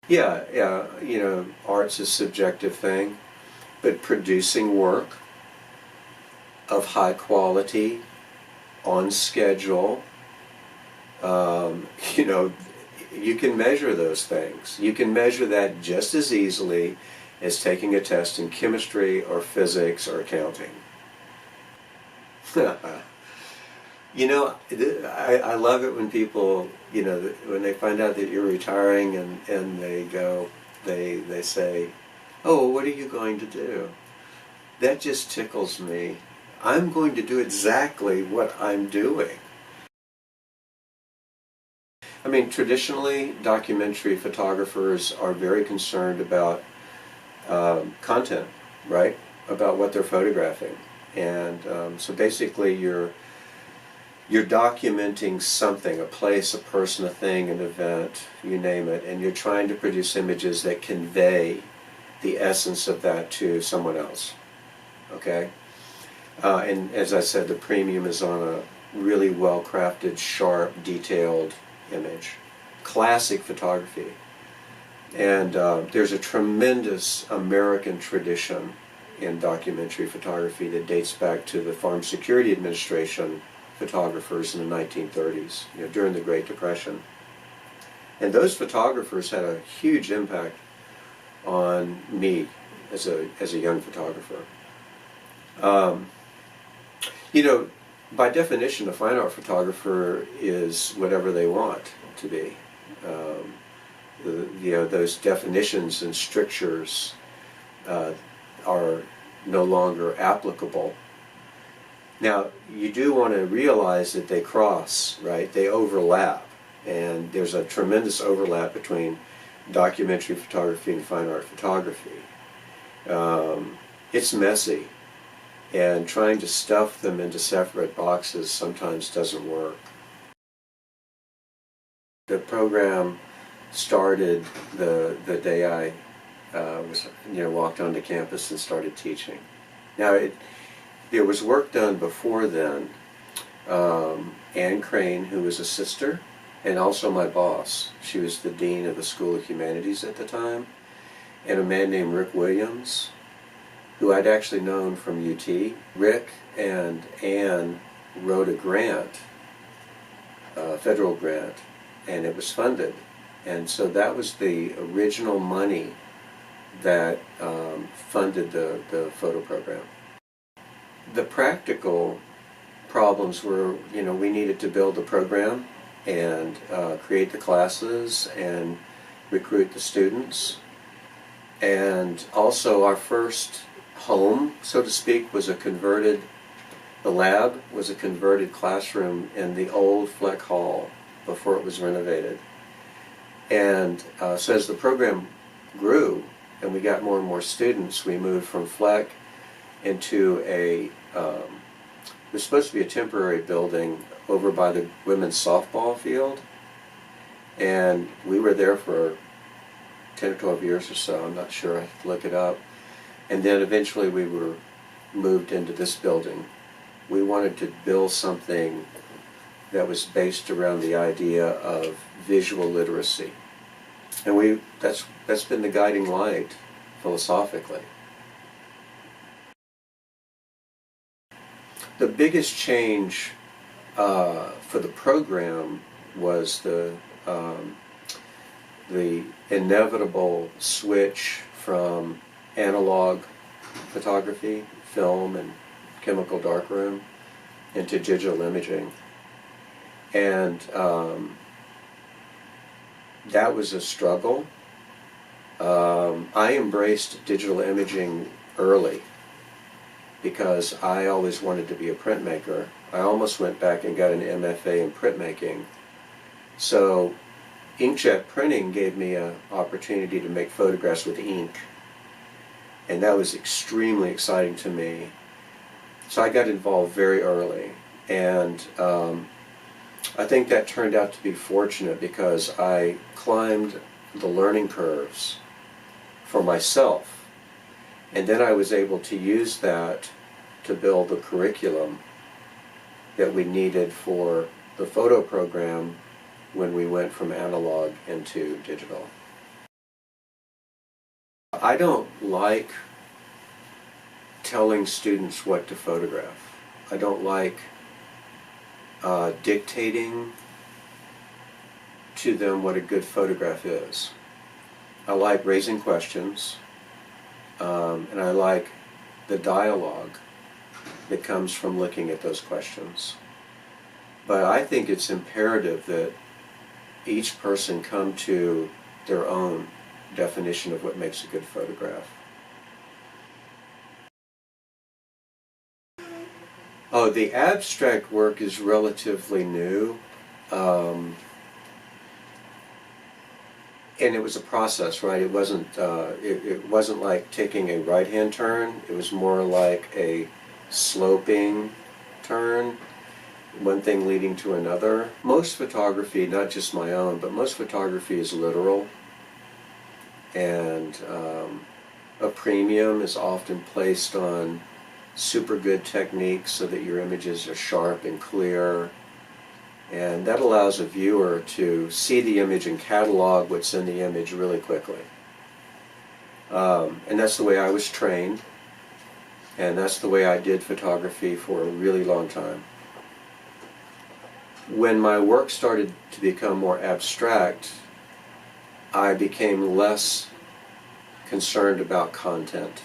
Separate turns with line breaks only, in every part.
Yeah, yeah, art's a subjective thing, but producing work of high quality, on schedule, um, you know, you can measure those things. You can measure that just as easily as taking a test in chemistry or physics or accounting. I love it when people, when they find out that you're retiring and they say, oh, what are you going to do? That just tickles me. I'm going to do exactly what I'm doing. I mean, traditionally, documentary photographers are very concerned about content, right? About what they're photographing. And so basically you're documenting something, a place, a person, a thing, an event, you name it, and you're trying to produce images that convey the essence of that to someone else. Okay? And as I said, the premium is on a really well-crafted, sharp, detailed image. Classic photography. And there's a tremendous American tradition in documentary photography that dates back to the Farm Security Administration photographers in the 1930s, during the Great Depression. And those photographers had a huge impact on me as a young photographer. Um, by definition, a fine art photographer is whatever they want to be. Um, those definitions and strictures are no longer applicable. Now, you do want to realize that they cross, right? They overlap, and there's a tremendous overlap between documentary photography and fine art photography. It's messy, and trying to stuff them into separate boxes sometimes doesn't work. The program started the day I walked onto campus and started teaching. Now, there was work done before then. Anne Crane, who was a sister, and also my boss. She was the dean of the School of Humanities at the time, and a man named Rick Williams, who I'd actually known from UT. Rick and Anne wrote a grant, a federal grant, and it was funded. And so that was the original money that funded the photo program. The practical problems were, we needed to build the program and create the classes and recruit the students. And also our first home, so to speak, was the lab was a converted classroom in the old Fleck Hall before it was renovated. And so as the program grew and we got more and more students, we moved from Fleck into it was supposed to be a temporary building over by the women's softball field. And we were there for 10 or 12 years or so, I'm not sure, I have to look it up. And then eventually we were moved into this building. We wanted to build something that was based around the idea of visual literacy. And that's been the guiding light philosophically. The biggest change for the program was the inevitable switch from analog photography, film and chemical darkroom, into digital imaging. And that was a struggle. I embraced digital imaging early because I always wanted to be a printmaker. I almost went back and got an MFA in printmaking. So inkjet printing gave me an opportunity to make photographs with ink. And that was extremely exciting to me. So I got involved very early. And I think that turned out to be fortunate because I climbed the learning curves for myself. And then I was able to use that to build the curriculum that we needed for the photo program when we went from analog into digital. I don't like telling students what to photograph. I don't like dictating to them what a good photograph is. I like raising questions, and I like the dialogue that comes from looking at those questions. But I think it's imperative that each person come to their own definition of what makes a good photograph. Oh, the abstract work is relatively new. And it was a process, right? It wasn't like taking a right-hand turn. It was more like a sloping turn, one thing leading to another. Most photography, not just my own, but most photography is literal, and a premium is often placed on super good techniques so that your images are sharp and clear. And that allows a viewer to see the image and catalog what's in the image really quickly. And that's the way I was trained, and that's the way I did photography for a really long time. When my work started to become more abstract, I became less concerned about content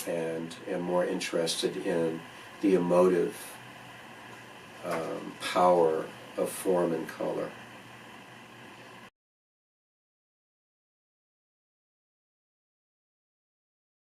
and am more interested in the emotive power of form and color.